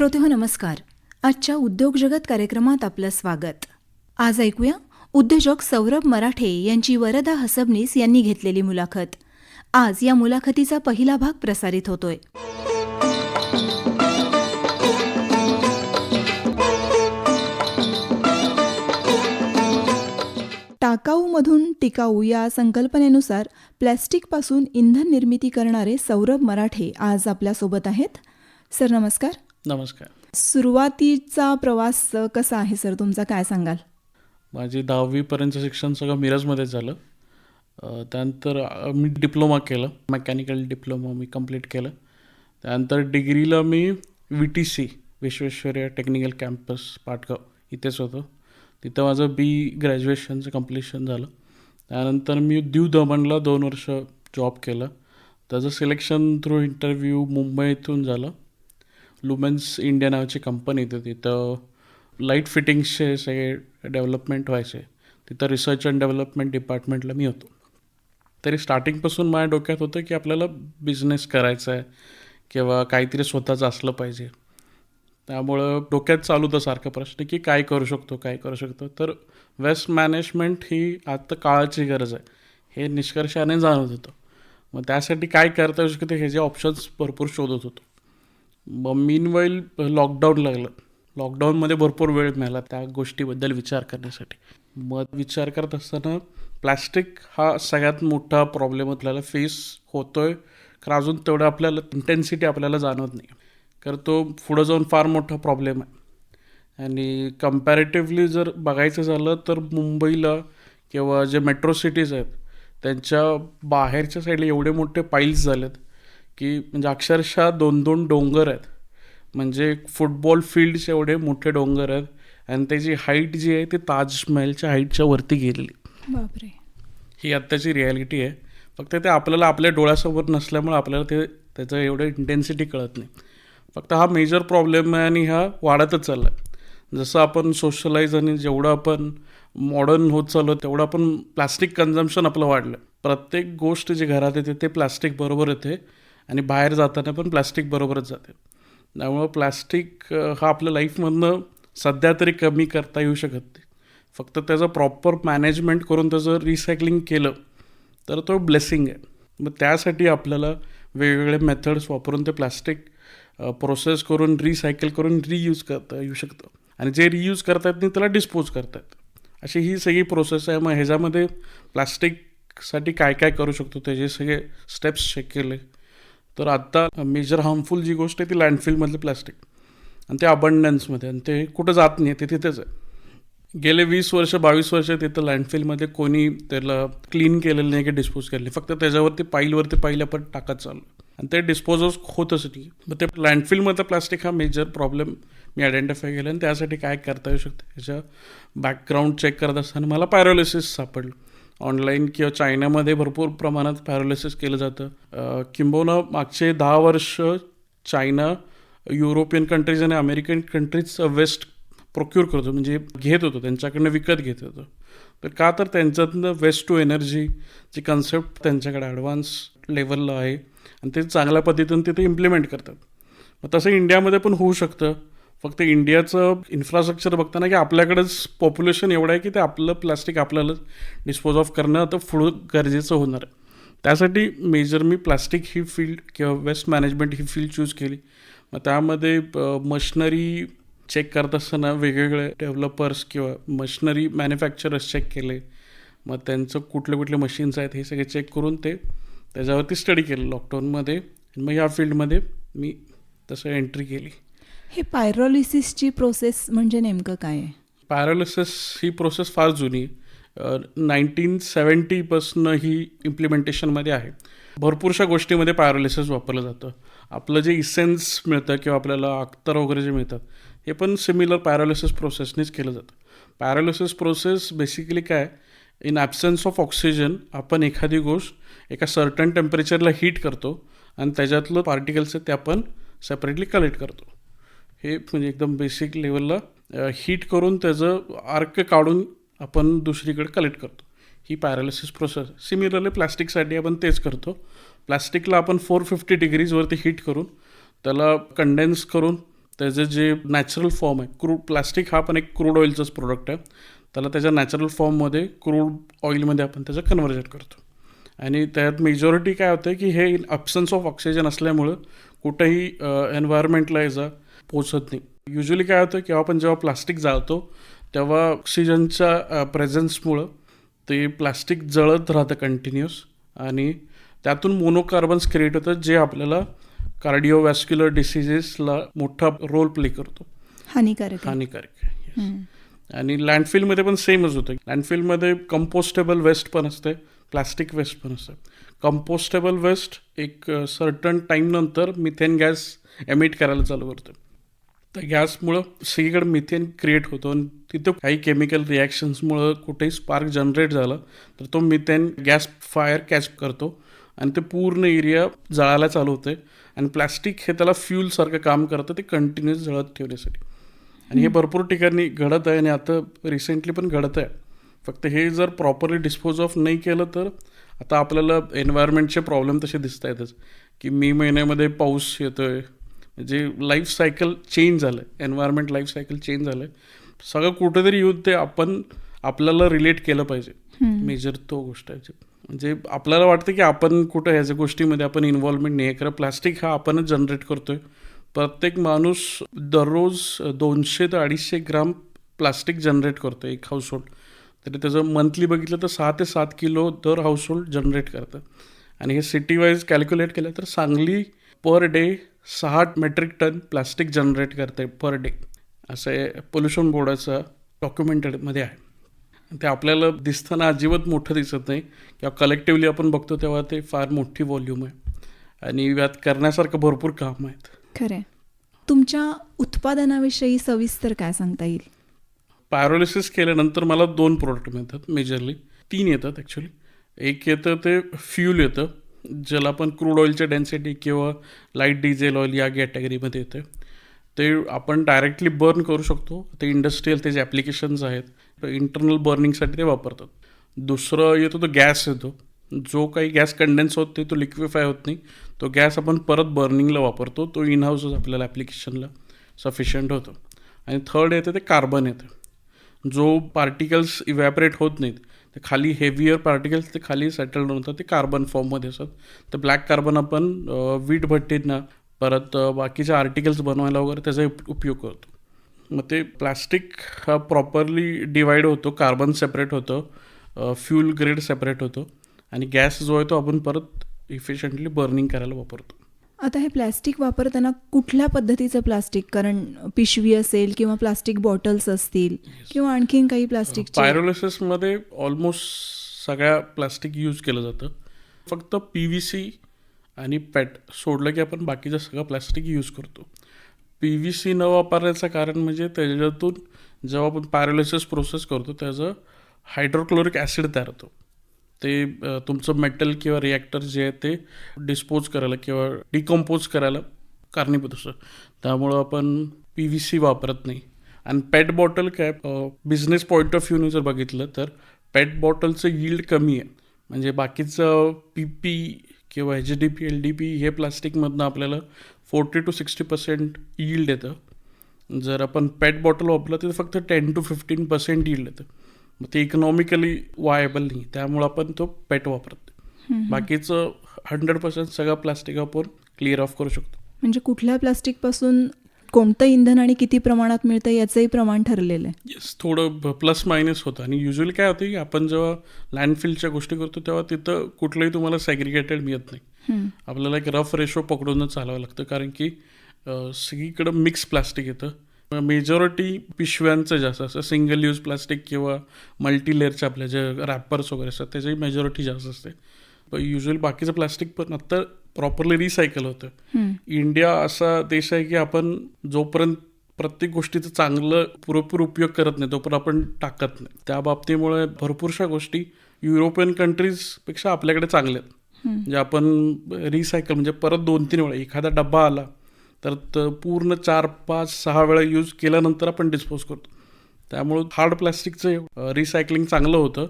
श्रोतेहो नमस्कार. आजच्या उद्योग जगत कार्यक्रमात आपलं स्वागत. आज ऐकूया उद्योजक सौरभ मराठे यांची वरदा हसबनीस यांनी घेतलेली मुलाखत. आज या मुलाखतीचा पहिला भाग प्रसारित होतोय. टाकाऊमधून टिकाऊ या संकल्पनेनुसार प्लॅस्टिकपासून इंधन निर्मिती करणारे सौरभ मराठे आज आपल्यासोबत आहेत. सर नमस्कार. नमस्कार. सुरुवातीचा प्रवास कसा आहे सर तुमचा, काय सांगाल? माझी 10वीपर्यंतचं शिक्षण सगळं मिरजमध्येच झालं. त्यानंतर मी डिप्लोमा केलं, मेकॅनिकल डिप्लोमा मी कंप्लीट केलं. त्यानंतर डिग्रीला मी VTC Visvesvaraya technical campus Patgaon इथेच होतं. तिथं माझं BE ग्रॅज्युएशनचं कम्प्लिशन झालं. त्यानंतर मी दीव दमणला 2 वर्ष जॉब केलं. त्याचं सिलेक्शन थ्रू इंटरव्ह्यू मुंबईतून झालं. लुमेन्स इंडिया नावाची कंपनी होती, तिथं लाईट फिटिंग्सचे सगळे डेव्हलपमेंट व्हायचे. तिथं रिसर्च अँड डेव्हलपमेंट डिपार्टमेंटला मी होतो. तरी स्टार्टिंगपासून माझ्या डोक्यात होतं की आपल्याला बिझनेस करायचा आहे किंवा काहीतरी स्वतःचं असलं पाहिजे. त्यामुळं डोक्यात चालू होतं सारखा प्रश्न की काय करू शकतो. तर वेस्ट मॅनेजमेंट ही आता काळाची गरज आहे हे निष्कर्षाने जाणवत होतं. मग त्यासाठी काय करता येऊ शकतं हे जे ऑप्शन्स भरपूर शोधत होतो. मग मीनवाईल लॉकडाऊन लागलं. लॉकडाऊनमध्ये भरपूर वेळ मिळाला त्या गोष्टीबद्दल विचार करण्यासाठी. मग विचार करत असताना प्लॅस्टिक हा सगळ्यात मोठा प्रॉब्लेम आपल्याला फेस होतोय, कारण अजून तेवढं आपल्याला इंटेन्सिटी आपल्याला जाणवत नाही, कारण तो पुढं जाऊन फार मोठा प्रॉब्लेम आहे. आणि कम्पॅरेटिव्हली जर बघायचं झालं तर मुंबईला किंवा जे मेट्रो सिटीज आहेत त्यांच्या बाहेरच्या साईडला एवढे मोठे पाईल्स झालेत की म्हणजे अक्षरशः 2-2 डोंगर आहेत, म्हणजे फुटबॉल फील्डचे एवढे मोठे डोंगर आहेत. आणि त्याची हाईट जी आहे ती ताजमहलच्या हाईटच्या वरती गेलेली. बापरे. ही आत्ताची रिॲलिटी आहे. फक्त ते आपल्याला आपल्या डोळ्यासमोर नसल्यामुळे आपल्याला त्याचं एवढं इंटेन्सिटी कळत नाही. फक्त हा मेजर प्रॉब्लेम आहे आणि हा वाढतच चालला आहे. जसं आपण सोशलाइज आणि जेवढं आपण मॉडर्न होत चाललो तेवढं आपण प्लास्टिक कन्झम्पशन आपलं वाढलं. प्रत्येक गोष्ट जी घरात येते ते प्लास्टिक बरोबर येते आणि बाहेर जाताना पण प्लास्टिक बरोबरच जाते. त्यामुळं प्लास्टिक हा आपल्या लाईफमधनं सध्या तरी कमी करता येऊ शकत नाही. फक्त त्याचं प्रॉपर मॅनेजमेंट करून त्याचं रिसायकलिंग केलं तर तो ब्लेसिंग आहे. मग त्यासाठी आपल्याला वेगवेगळे मेथड्स वापरून ते प्लास्टिक प्रोसेस करून रिसायकल करून रियूज करता येऊ शकतं. आणि जे रियूज करता येत नाही त्याला डिस्पोज करता येतं. अशी ही सगळी प्रोसेस आहे. मग ह्याच्यामध्ये प्लास्टिकसाठी काय काय करू शकतो त्याचे सगळे स्टेप्स चेक केले तर आत्ता मेजर हार्मफुल जी गोष्ट आहे ती लँडफिलमधलं प्लास्टिक, आणि ते अबंडन्समध्ये, आणि ते कुठं जात नाही, ते तिथेच आहे. गेले 22 वर्ष तिथं लँडफिलमध्ये कोणी त्याला क्लीन केलेलं नाही की डिस्पोज केले, फक्त त्याच्यावरती पाईल आपण टाकत चाललो आणि ते डिस्पोजच होतच नाही. मग ते लँडफिलमधलं प्लास्टिक हा मेजर प्रॉब्लेम मी आयडेंटिफाय केला. आणि त्यासाठी काय करता येऊ शकतं ह्याच्या बॅकग्राऊंड चेक करत असताना मला पायरोलिसिस सापडलं. ऑनलाईन किंवा चायनामध्ये भरपूर प्रमाणात पॅरोलिसिस केलं जातं. किंबहुना मागचे 10 वर्ष चायना, युरोपियन कंट्रीज आणि अमेरिकन कंट्रीज वेस्ट प्रोक्यूर करतो, म्हणजे घेत होतो, त्यांच्याकडनं विकत घेत होतो. तर का तर त्यांच्यातनं वेस्ट टू एनर्जीची कन्सेप्ट त्यांच्याकडे ॲडव्हान्स लेवलला आहे आणि ते चांगल्या पद्धतीनं तिथे इम्प्लिमेंट करतात. मग तसं इंडियामध्ये पण होऊ शकतं. फक्त इंडियाचं इन्फ्रास्ट्रक्चर बघताना की आपल्याकडेच पॉप्युलेशन एवढं आहे की ते आपलं प्लास्टिक आपल्याला डिस्पोज ऑफ करणं आता पुढं गरजेचं होणार आहे. त्यासाठी मेजर मी प्लास्टिक ही फील्ड किंवा वेस्ट मॅनेजमेंट ही फील्ड चूज केली. मग त्यामध्ये मशिनरी चेक करत असताना वेगवेगळे डेव्हलपर्स किंवा मशिनरी मॅन्युफॅक्चरर्स चेक केले. मग त्यांचं कुठले मशीन्स आहेत हे सगळे चेक करून ते त्याच्यावरती स्टडी केलं लॉकडाऊनमध्ये. आणि मग या फील्डमध्ये मी तसं एंट्री केली. हे पायरोलिसिसची प्रोसेस म्हणजे नेमकं काय आहे? पॅरोलिसिस ही प्रोसेस फार जुनी, 1970पासून ही इम्प्लिमेंटेशनमध्ये आहे. भरपूरशा गोष्टीमध्ये पॅरोलिसिस वापरलं जातं. आपलं जे इसेन्स मिळतं किंवा आपल्याला अख्तर वगैरे जे मिळतात हे पण सिमिलर पॅरोलिसिस प्रोसेसनेच केलं जातं. पॅरोलिसिस प्रोसेस बेसिकली काय, इन ॲब्सन्स ऑफ ऑक्सिजन आपण एखादी गोष्ट एका सर्टन टेम्परेचरला हीट करतो आणि त्याच्यातलं पार्टिकल्स आहेत ते आपण सेपरेटली कलेक्ट करतो. हे म्हणजे एकदम बेसिक लेवलला हीट करून त्याचं आर्क काढून आपण दुसरीकडे कलेक्ट करतो. ही पॅरालिसिस प्रोसेस. सिमिलरली प्लास्टिकसाठी आपण तेच करतो. प्लास्टिकला आपण 450 डिग्रीजवरती हीट करून त्याला कंडेन्स करून त्याचं जे नॅचरल फॉर्म आहे, प्लास्टिक हा पण एक क्रूड ऑइलचाच प्रोडक्ट आहे, त्याला त्याच्या नॅचरल फॉर्ममध्ये क्रूड ऑइलमध्ये आपण त्याचं कन्व्हर्जन करतो. आणि त्यात मेजॉरिटी काय होतं की हे ॲब्सन्स ऑफ ऑक्सिजन असल्यामुळं कुठंही एन्व्हायरमेंटला याचा पोचत नाही. युजली काय होतं की आपण जेव्हा प्लास्टिक जाळतो तेव्हा ऑक्सिजनच्या प्रेझन्समुळं ते प्लास्टिक जळत राहतं कंटिन्युअस आणि त्यातून मोनोकार्बन्स क्रिएट होतात, जे आपल्याला कार्डिओवॅस्क्युलर डिसिजेसला मोठा रोल प्ले करतो, हानिकारक आहे. आहे. आणि लँडफिलमध्ये पण सेमच होतं. लँडफिलमध्ये कंपोस्टेबल वेस्ट पण असते, प्लास्टिक वेस्ट पण असते. कंपोस्टेबल वेस्ट एक सर्टन टाईमनंतर मिथेन गॅस एमिट करायला चालू करतं. त्या गॅसमुळं सगळीकडे मिथेन क्रिएट होतो आणि तिथं काही केमिकल रिॲक्शन्समुळं कुठेही स्पार्क जनरेट झाला तर तो मिथेन गॅस फायर कॅच करतो आणि ते पूर्ण एरिया जळायला चालू होते. आणि प्लास्टिक हे त्याला फ्यूलसारखं काम करतं, ते कंटिन्युअस जळत ठेवण्यासाठी. आणि हे भरपूर ठिकाणी घडत आहे आणि आता रिसेंटली पण घडत आहे. फक्त हे जर प्रॉपरली डिस्पोज ऑफ नाही केलं तर आता आपल्याला एन्व्हायरमेंटचे प्रॉब्लेम तसे दिसत आहेतच की मे महिन्यामध्ये पाऊस येतो आहे, म्हणजे लाईफ सायकल चेंज झालं आहे, एन्व्हायरमेंट लाईफ सायकल चेंज झालं आहे. सगळं कुठेतरी येऊन ते आपण आपल्याला रिलेट केलं पाहिजे. मेजर तो गोष्ट आहे. म्हणजे आपल्याला वाटतं की आपण कुठं ह्याच्या गोष्टीमध्ये आपण इन्व्हॉल्वमेंट नाही आहे, खरं प्लास्टिक हा आपणच जनरेट करतोय. प्रत्येक माणूस दररोज 200 ते 250 ग्राम प्लास्टिक जनरेट करतो एक हाऊसहोल्ड. तरी त्याचं मंथली बघितलं तर 6 ते 7 किलो दर हाऊसहोल्ड जनरेट करतं. आणि हे सिटी वाईज कॅल्क्युलेट केलं तर Sangli per day 6 metric ton plastic generate करते पर डे, असं पोल्युशन बोर्डाचं डॉक्युमेंटेडमध्ये आहे. ते आपल्याला दिसताना अजिबात मोठं दिसत नाही किंवा कलेक्टिव्हली आपण बघतो तेव्हा ते फार मोठी व्हॉल्यूम आहे आणि यात करण्यासारखं भरपूर काम आहेत. खरं आहे. तुमच्या उत्पादनाविषयी सविस्तर काय सांगता येईल? पायरोलिसिस केल्यानंतर मला 2 प्रोडक्ट मिळतात, मेजरली 3 येतात ॲक्च्युली. एक येतं ते फ्यूल येतं, ज्याला आपण क्रूड ऑइलच्या डेन्सिटी किंवा लाईट डिझेल ऑइल या कॅटेगरीमध्ये येतं. ते आपण डायरेक्टली बर्न करू शकतो. ते इंडस्ट्रीयल त्याचे ॲप्लिकेशन्स आहेत, इंटरनल बर्निंगसाठी ते वापरतात. दुसरं येतो तो गॅस येतो, जो काही गॅस कंडेन्स होत नाही, तो लिक्विफाय होत नाही, तो गॅस आपण परत बर्निंगला वापरतो, तो इन हाऊसच आपल्याला ॲप्लिकेशनला सफिशियंट होतो. आणि थर्ड येतं ते कार्बन येतं, जो पार्टिकल्स इव्हॅपरेट होत नाहीत, ते खाली हेवियर पार्टिकल्स ते खाली सेटल्ड होतात, ते कार्बन फॉर्ममध्ये असतात. तर ब्लॅक कार्बन आपण वीट भट्टींना परत बाकीचे आर्टिकल्स बनवायला वगैरे त्याचा उपयोग करतो. मग ते प्लास्टिक हा प्रॉपरली डिवाईड होतो, कार्बन सेपरेट होतं, फ्यूल ग्रेड सेपरेट होतो आणि गॅस जो आहे तो आपण परत इफिशियंटली बर्निंग करायला वापरतो. आता हे प्लॅस्टिक वापरताना कुठल्या पद्धतीचं प्लास्टिक, कारण पिशवी असेल किंवा प्लास्टिक बॉटल्स असतील किंवा आणखीन काही प्लास्टिक? पायरोलिसिसमध्ये ऑलमोस्ट सगळ्या प्लास्टिक यूज केलं जातं. फक्त PVC आणि पॅट सोडलं की आपण बाकीचं सगळं प्लास्टिक यूज करतो. PVC न वापरण्याचं कारण म्हणजे त्याच्यातून जेव्हा आपण पायरोलिसिस प्रोसेस करतो त्याचं हायड्रोक्लोरिक ॲसिड तयार होतो. ते तुमचं मेटल किंवा रिॲक्टर जे आहे ते डिस्पोज करायला किंवा डिकम्पोज करायला कारणीभूत असतं. त्यामुळं आपण PVC वापरत नाही. आणि पॅट बॉटल काय, बिझनेस पॉईंट ऑफ व्ह्यूने जर बघितलं तर पॅट बॉटलचं यील्ड कमी आहे. म्हणजे बाकीचं PP किंवा HDP LDP हे प्लास्टिकमधनं आपल्याला 40 to 60% यील्ड येतं. जर आपण पॅट बॉटल वापरलं तर फक्त 10 to 15% यील्ड येतं. मग ते इकॉनॉमिकली वायबल नाही, त्यामुळं आपण तो पॅट वापरतो. बाकीचं 100% सगळं प्लास्टिक आपण क्लिअर ऑफ करू शकतो. म्हणजे कुठल्या प्लास्टिकपासून कोणतं इंधन आणि किती प्रमाणात मिळतं याचंही प्रमाण ठरलेलं आहे? येस, थोडं प्लस मायनस होतं. आणि युजली काय होतं की आपण जेव्हा लँडफिलच्या गोष्टी करतो तेव्हा तिथं कुठलंही तुम्हाला सॅग्रिगेटेड मिळत नाही. आपल्याला एक रफ रेशो पकडूनच चालवावं लागतं, कारण की सगळीकडं मिक्स प्लास्टिक येतं. मेजॉरिटी पिशव्यांचं जास्त असतं, सिंगल यूज प्लास्टिक किंवा मल्टीलेअरचे आपले जे रॅपर्स वगैरे असतात त्याची मेजॉरिटी जास्त असते. पण युजली बाकीचं प्लास्टिक पण आता प्रॉपरली रिसायकल होतं. इंडिया असा देश आहे की आपण जोपर्यंत प्रत्येक गोष्टीचं चांगलं पुरेपूर उपयोग करत नाही तोपर्यंत आपण टाकत नाही. त्या बाबतीमुळे भरपूरशा गोष्टी युरोपियन कंट्रीजपेक्षा आपल्याकडे चांगल्या आहेत. म्हणजे आपण रिसायकल म्हणजे परत 2-3 वेळा एखादा डब्बा आला तर पूर्ण 4-5-6 वेळा यूज केल्यानंतर आपण डिस्पोज करतो. त्यामुळं हार्ड प्लॅस्टिकचं रिसायकलिंग चांगलं होतं.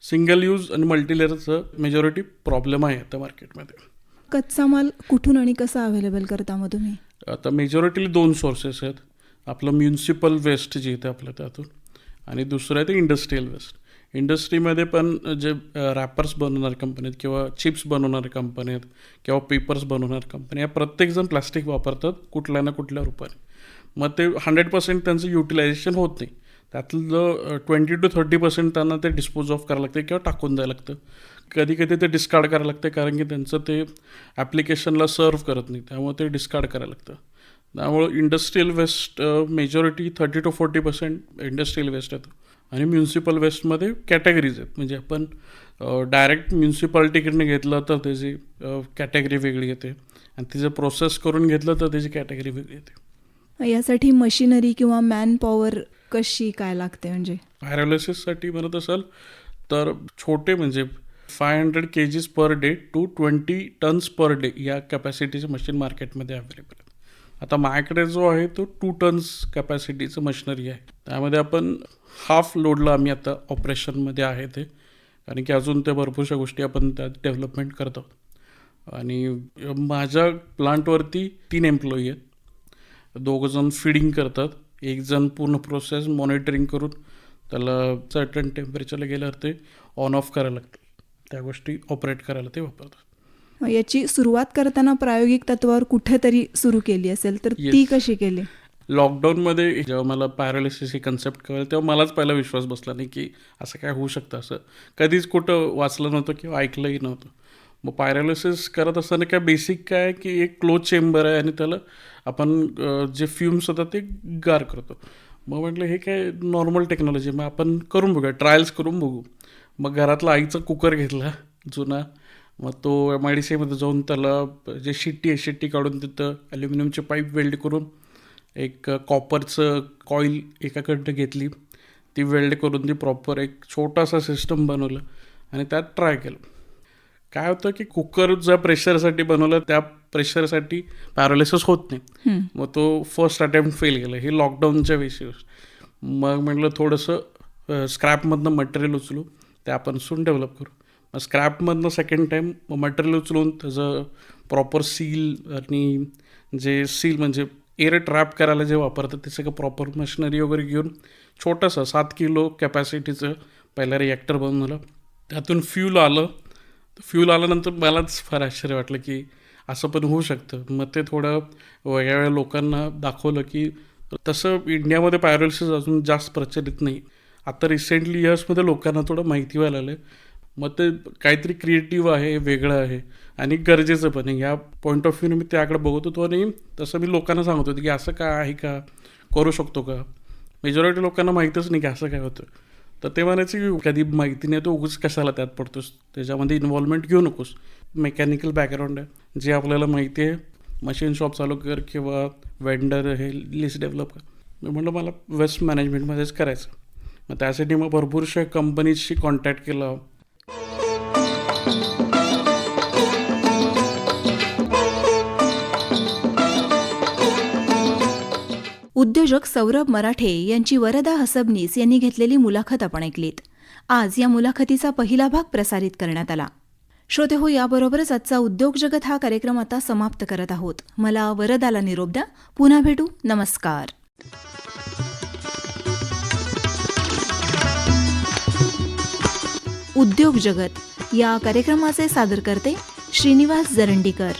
सिंगल यूज आणि मल्टीलेअरचं मेजॉरिटी प्रॉब्लेम आहे आता मार्केटमध्ये. कच्चा माल कुठून आणि कसा अवेलेबल करता मग तुम्ही? आता मेजॉरिटीली 2 सोर्सेस आहेत. आपलं म्युन्सिपल वेस्ट जे येतं आपलं त्यातून, आणि दुसरं आहे ते इंडस्ट्रीयल वेस्ट. इंडस्ट्रीमध्ये पण जे रॅपर्स बनवणारे कंपनी आहेत किंवा चिप्स बनवणारे कंपनी आहेत किंवा पेपर्स बनवणारे कंपनी, या प्रत्येकजण प्लास्टिक वापरतात कुठल्या ना कुठल्या रूपाने. मग ते 100% त्यांचं युटिलायझेशन होत नाही. त्यातलं 20-30% त्यांना ते डिस्पोज ऑफ करायला लागते किंवा टाकून द्यायला लागतं. कधी कधी ते डिस्कार्ड करायला लागतं, कारण की त्यांचं ते ॲप्लिकेशनला सर्व करत नाही, त्यामुळे ते डिस्कार्ड करायला लागतं. त्यामुळं industrial waste majority 30-40% industrial waste येतं. आणि म्युन्सिपल वेस्टमध्ये कॅटेगरीज आहेत. म्हणजे आपण डायरेक्ट म्युन्सिपाल्टीकडनं घेतलं तर त्याची कॅटेगरी वेगळी येते, आणि तिचं प्रोसेस करून घेतलं तर त्याची कॅटेगरी वेगळी येते. यासाठी मशिनरी किंवा मॅन पॉवर कशी काय लागते? म्हणजे पॅरालिसिससाठी म्हणत असाल तर छोटे म्हणजे 500 kgs per day to 20 tons per day या कॅपॅसिटीचं मशीन मार्केटमध्ये अवेलेबल आहे. आता माझ्याकडे जो आहे तो 2 tons कॅपॅसिटीचं मशिनरी आहे. त्यामध्ये आपण हाफ लोडला आम्ही आता ऑपरेशनमध्ये आहे ते, कारण की अजून त्या भरपूरशा गोष्टी आपण त्यात डेव्हलपमेंट करतो. आणि माझ्या प्लांटवरती 3 एम्प्लॉई आहेत. 2 जण फीडिंग करतात, 1 जण पूर्ण प्रोसेस मॉनिटरिंग करून त्याला सर्टन टेम्परेचरला गेल्यावर ते ऑन ऑफ करायला लागतं. त्या गोष्टी ऑपरेट करायला ते वापरतात. याची सुरुवात करताना प्रायोगिक तत्वावर कुठेतरी सुरू केली असेल तर ती कशी केली? लॉकडाऊनमध्ये जेव्हा मला पॅरालिसिस ही कन्सेप्ट कळलं तेव्हा मलाच पहिला विश्वास बसला नाही की असं काय होऊ शकतं. असं कधीच कुठं वाचलं नव्हतं किंवा ऐकलंही नव्हतं. मग पॅरालिसिस करत असताना काय बेसिक काय आहे की एक क्लोज चेंबर आहे आणि त्याला आपण जे फ्युम्स होतात ते गार करतो. मग म्हटलं हे काय नॉर्मल टेक्नॉलॉजी, मग आपण करून बघूया, ट्रायल्स करून बघू. मग घरातला आईचा कुकर घेतला जुना, मग तो MIDCमध्ये जाऊन त्याला जे शिट्टी आहे शिट्टी काढून तिथं ॲल्युमिनियमचे पाईप वेल्ड करून एक कॉपरचं कॉईल एकाकडनं घेतली, ती वेल्ड करून ती प्रॉपर एक छोटासा सिस्टम बनवलं आणि त्यात ट्राय केलं. काय होतं की कुकर ज्या प्रेशरसाठी बनवलं त्या प्रेशरसाठी पॅरालिसिस होत नाही. मग तो फर्स्ट अटेम्प्ट फेल गेला. हे लॉकडाऊनच्या वेळी. मग म्हटलं थोडंसं स्क्रॅपमधनं मटेरियल उचलू, ते आपण सून डेव्हलप करू. मग स्क्रॅपमधनं सेकंड टाईम मटेरियल उचलून त्याचं प्रॉपर सील, आणि जे सील म्हणजे एअर ट्रॅप करायला जे वापरतात ते सगळं प्रॉपर मशिनरी वगैरे घेऊन छोटंसं 7 किलो कॅपॅसिटीचं पहिला रिॲक्टर बनवलं. त्यातून फ्यूल आलं. फ्यूल आल्यानंतर मलाच फार आश्चर्य वाटलं की असं पण होऊ शकतं. मग ते थोडं वेगळ्या लोकांना दाखवलं की तसं इंडियामध्ये पॅरालिसिस अजून जास्त प्रचलित नाही. आता रिसेंटली इयर्समध्ये लोकांना थोडं माहिती व्हायला लागलं. मग ते काहीतरी क्रिएटिव्ह आहे, वेगळं आहे आणि गरजेचं पण आहे. या पॉईंट ऑफ व्ह्यूने मी त्याकडे बघत होतो आणि तसं मी लोकांना सांगत होतो की असं काय आहे का, करू शकतो का. मेजॉरिटी लोकांना माहीतच नाही की असं काय होतं. तर ते म्हणायचं की कधी माहिती नाही तो उगाच कशाला त्यात पडतोस, त्याच्यामध्ये इन्व्हॉल्वमेंट घेऊ नकोस. मेकॅनिकल बॅकग्राऊंड आहे, जे आपल्याला माहिती आहे मशीन शॉप चालू कर किंवा वेंडर हे लिस्ट डेव्हलप कर. मी म्हटलं मला वेस्ट मॅनेजमेंटमध्येच करायचं. मग त्यासाठी मग भरपूरशा कंपनीजशी कॉन्टॅक्ट केला. उद्योजक सौरभ मराठे यांची वरदा हसबनीस यांनी घेतलेली मुलाखत आपण ऐकलीत. आज या मुलाखतीचा पहिला भाग प्रसारित करण्यात आला. श्रोते हो, याबरोबरच आजचा उद्योग जगत हा कार्यक्रम आता समाप्त करत आहोत. मला वरदाला निरोप द्या. पुन्हा भेटू. नमस्कार. उद्योग जगत या कार्यक्रमाचे सादरकर्ते श्रीनिवास जरंडीकर.